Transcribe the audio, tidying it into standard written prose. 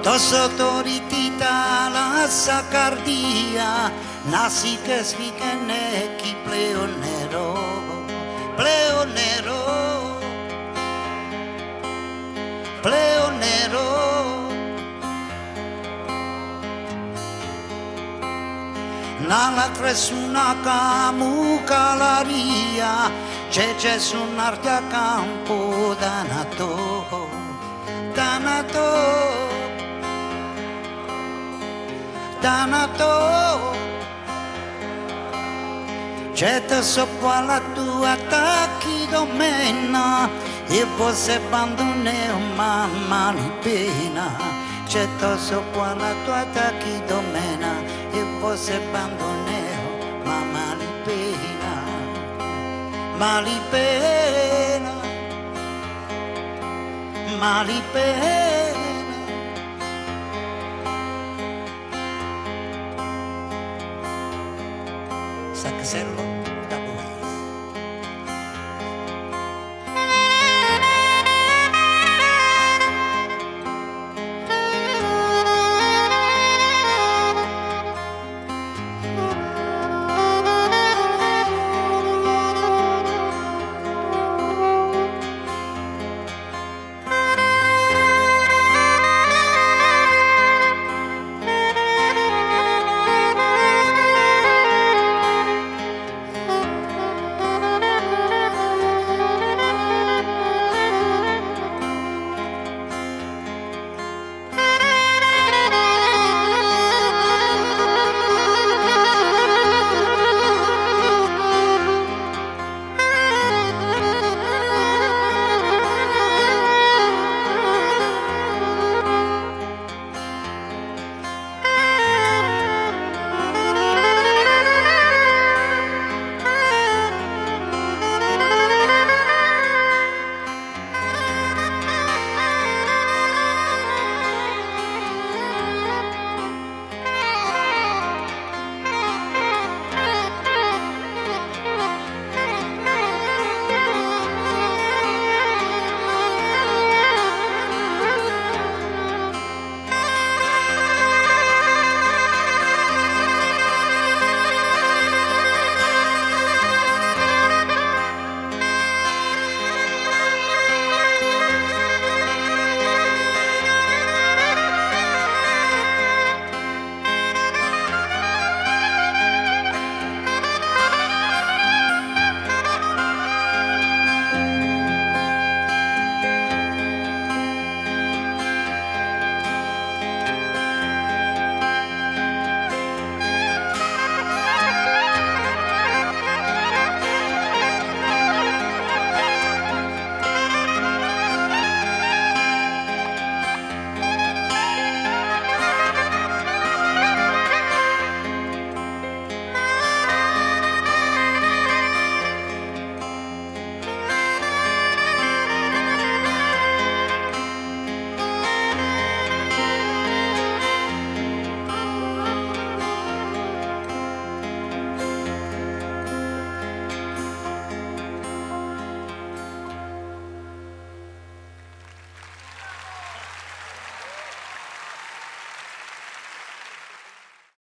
Tosotoritita la sacardia, nasi que svigene ki pleonero, pleonero, pleonero. Nala tresuna kamu kalaria, c'è sunartia campo danato, danato, danato. C'è te sopra la tua attacchi domena e você abbandoneo mamma li pena. C'è te sopra la tua attacchi domena e você abbandoneo mamma li pena. Ma li pena, ma li pena. Sacasello.